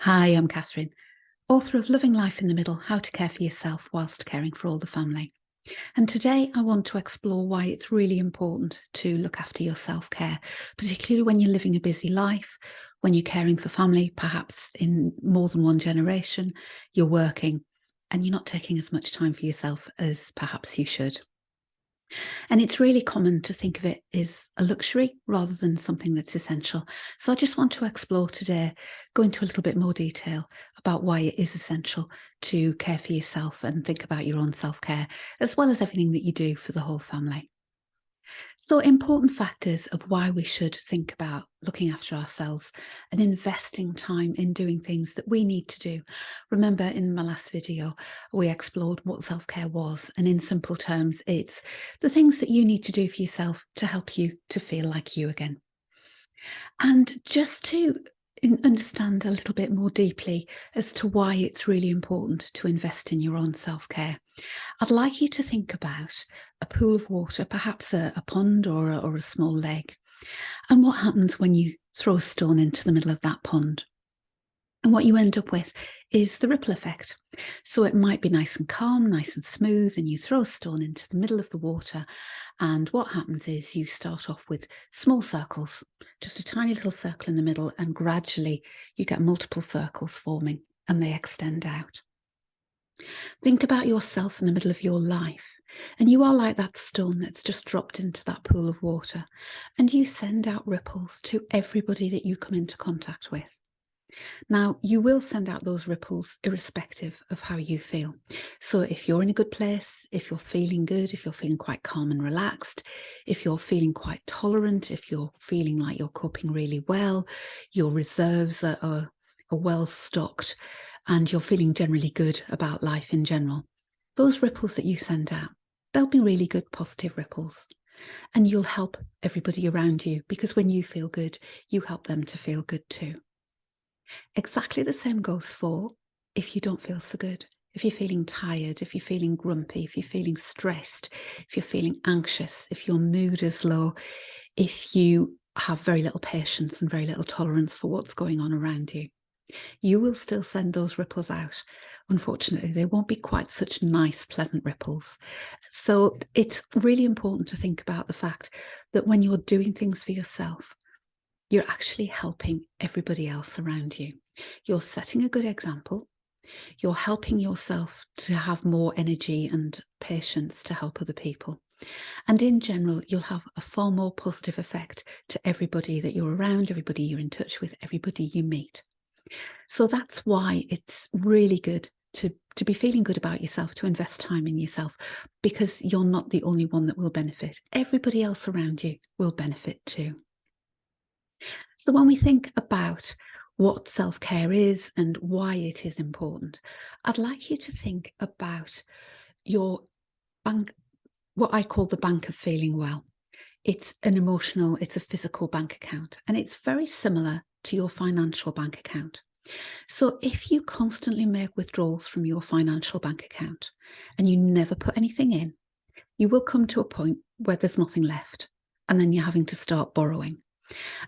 Hi, I'm Catherine, author of Loving Life in the Middle, How to Care for Yourself Whilst Caring for All the Family. And today I want to explore why it's really important to look after your self-care, particularly when you're living a busy life, when you're caring for family, perhaps in more than one generation, you're working, and you're not taking as much time for yourself as perhaps you should. And it's really common to think of it as a luxury rather than something that's essential. So I just want to explore today, go into a little bit more detail about why it is essential to care for yourself and think about your own self-care, as well as everything that you do for the whole family. So important factors of why we should think about looking after ourselves and investing time in doing things that we need to do. Remember, in my last video, we explored what self-care was. And in simple terms, it's the things that you need to do for yourself to help you to feel like you again. And just to understand a little bit more deeply as to why it's really important to invest in your own self-care, I'd like you to think about a pool of water, perhaps a pond or a small lake, and what happens when you throw a stone into the middle of that pond. And what you end up with is the ripple effect. So it might be nice and calm, nice and smooth, and you throw a stone into the middle of the water. And what happens is you start off with small circles, just a tiny little circle in the middle, and gradually you get multiple circles forming and they extend out. Think about yourself in the middle of your life, and you are like that stone that's just dropped into that pool of water, and you send out ripples to everybody that you come into contact with. Now, you will send out those ripples irrespective of how you feel. So if you're in a good place, if you're feeling good, if you're feeling quite calm and relaxed, if you're feeling quite tolerant, if you're feeling like you're coping really well, your reserves are well stocked, and you're feeling generally good about life in general, those ripples that you send out, they'll be really good, positive ripples. And you'll help everybody around you, because when you feel good, you help them to feel good too. Exactly the same goes for if you don't feel so good. If you're feeling tired, if you're feeling grumpy, if you're feeling stressed, if you're feeling anxious, if your mood is low, if you have very little patience and very little tolerance for what's going on around you, you will still send those ripples out. Unfortunately, they won't be quite such nice, pleasant ripples. So it's really important to think about the fact that when you're doing things for yourself, you're actually helping everybody else around you. You're setting a good example. You're helping yourself to have more energy and patience to help other people. And in general, you'll have a far more positive effect to everybody that you're around, everybody you're in touch with, everybody you meet. So that's why it's really good to be feeling good about yourself, to invest time in yourself, because you're not the only one that will benefit. Everybody else around you will benefit too. So when we think about what self-care is and why it is important, I'd like you to think about your bank, what I call the bank of feeling well. It's an emotional, it's a physical bank account, and it's very similar to your financial bank account. So if you constantly make withdrawals from your financial bank account and you never put anything in, you will come to a point where there's nothing left, and then you're having to start borrowing.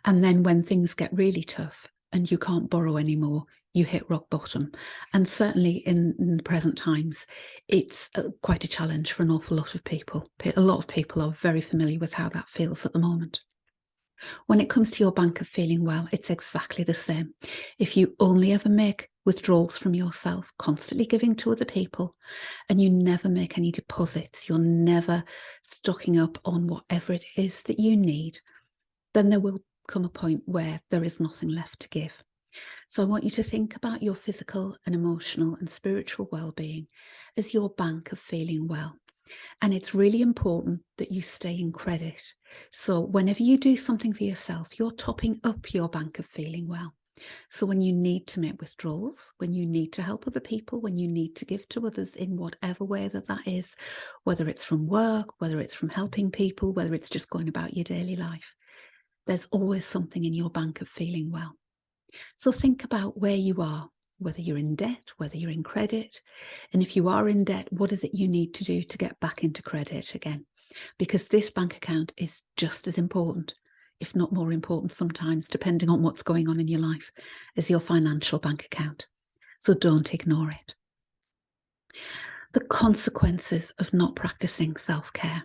And then when things get really tough and you can't borrow anymore, you hit rock bottom. And certainly in the present times, it's quite a challenge for an awful lot of people. A lot of people are very familiar with how that feels at the moment. When it comes to your bank of feeling well, it's exactly the same. If you only ever make withdrawals from yourself, constantly giving to other people, and you never make any deposits, you're never stocking up on whatever it is that you need, then there will come a point where there is nothing left to give. So I want you to think about your physical and emotional and spiritual well-being as your bank of feeling well. And it's really important that you stay in credit. So whenever you do something for yourself, you're topping up your bank of feeling well. So when you need to make withdrawals, when you need to help other people, when you need to give to others in whatever way that is, whether it's from work, whether it's from helping people, whether it's just going about your daily life, there's always something in your bank of feeling well. So think about where you are, whether you're in debt, whether you're in credit. And if you are in debt, what is it you need to do to get back into credit again? Because this bank account is just as important, if not more important sometimes, depending on what's going on in your life, is your financial bank account. So don't ignore it. The consequences of not practicing self-care.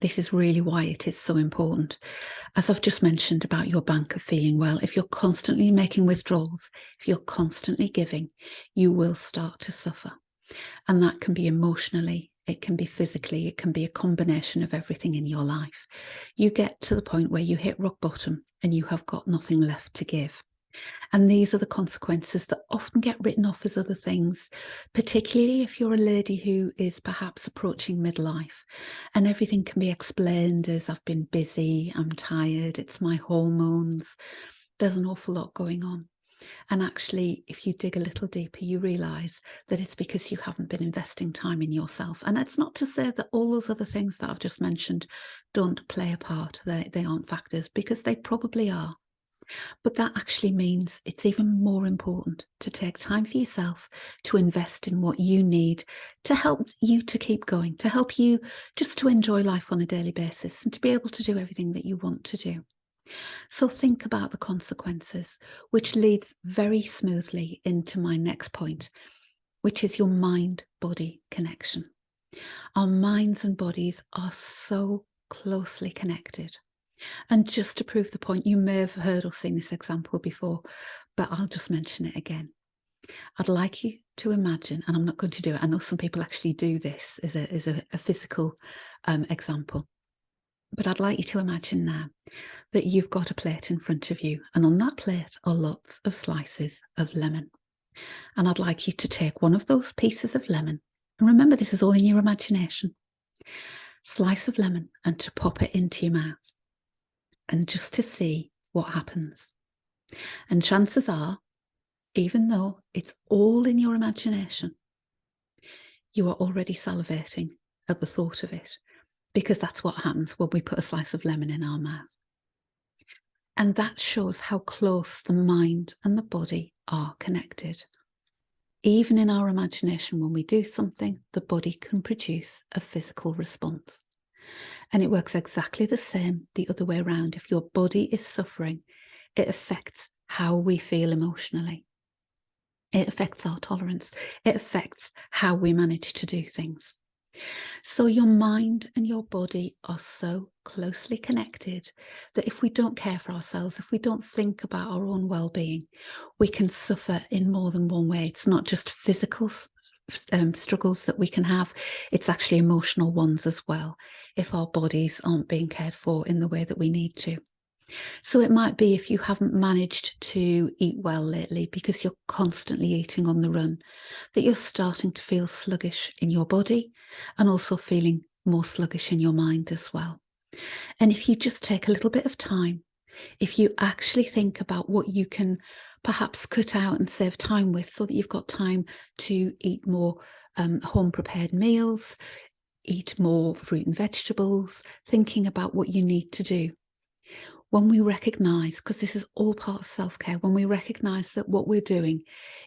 This is really why it is so important. As I've just mentioned about your bank of feeling well, if you're constantly making withdrawals, if you're constantly giving, you will start to suffer. And that can be emotionally, it can be physically, it can be a combination of everything in your life. You get to the point where you hit rock bottom and you have got nothing left to give. And these are the consequences that often get written off as other things, particularly if you're a lady who is perhaps approaching midlife, and everything can be explained as I've been busy, I'm tired, it's my hormones. There's an awful lot going on. And actually, if you dig a little deeper, you realise that it's because you haven't been investing time in yourself. And it's not to say that all those other things that I've just mentioned don't play a part. They aren't factors, because they probably are. But that actually means it's even more important to take time for yourself, to invest in what you need to help you to keep going, to help you just to enjoy life on a daily basis and to be able to do everything that you want to do. So think about the consequences, which leads very smoothly into my next point, which is your mind-body connection. Our minds and bodies are so closely connected. And just to prove the point, you may have heard or seen this example before, but I'll just mention it again. I'd like you to imagine, and I'm not going to do it, I know some people actually do this as a physical example, but I'd like you to imagine now that you've got a plate in front of you, and on that plate are lots of slices of lemon. And I'd like you to take one of those pieces of lemon, and remember this is all in your imagination, slice of lemon, and to pop it into your mouth. And just to see what happens. And chances are, even though it's all in your imagination, you are already salivating at the thought of it, because that's what happens when we put a slice of lemon in our mouth. And that shows how close the mind and the body are connected. Even in our imagination, when we do something, the body can produce a physical response. And it works exactly the same the other way around. If your body is suffering, it affects how we feel emotionally. It affects our tolerance. It affects how we manage to do things. So your mind and your body are so closely connected that if we don't care for ourselves, if we don't think about our own well-being, we can suffer in more than one way. It's not just physical struggles that we can have, it's actually emotional ones as well, if our bodies aren't being cared for in the way that we need to. So it might be if you haven't managed to eat well lately because you're constantly eating on the run, that you're starting to feel sluggish in your body and also feeling more sluggish in your mind as well. And if you just take a little bit of time, if you actually think about what you can perhaps cut out and save time with, so that you've got time to eat more home prepared meals, eat more fruit and vegetables, thinking about what you need to do. When we recognise, because this is all part of self-care, when we recognise that what we're doing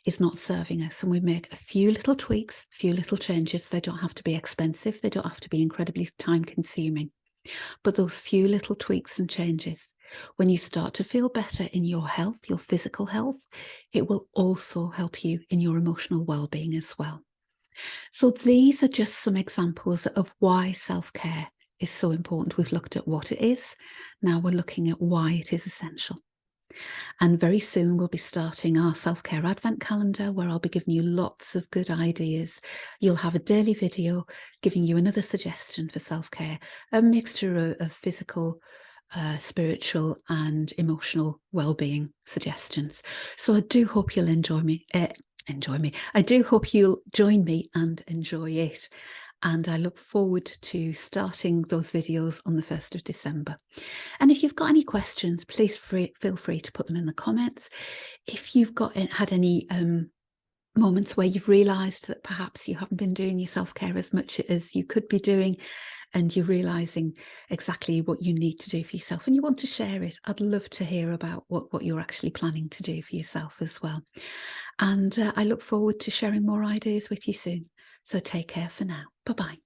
is not serving us and we make a few little tweaks, a few little changes, they don't have to be expensive, they don't have to be incredibly time consuming. But those few little tweaks and changes, when you start to feel better in your health, your physical health, it will also help you in your emotional well-being as well. So these are just some examples of why self-care is so important. We've looked at what it is. Now we're looking at why it is essential. And very soon we'll be starting our self-care advent calendar, where I'll be giving you lots of good ideas. You'll have a daily video giving you another suggestion for self-care, a mixture of physical, spiritual and emotional well-being suggestions. So I do hope you'll enjoy me. I do hope you'll join me and enjoy it. And I look forward to starting those videos on the 1st of December. And if you've got any questions, please feel free to put them in the comments. If you've had any moments where you've realised that perhaps you haven't been doing your self-care as much as you could be doing, and you're realising exactly what you need to do for yourself and you want to share it, I'd love to hear about what you're actually planning to do for yourself as well. And I look forward to sharing more ideas with you soon. So take care for now. Bye-bye.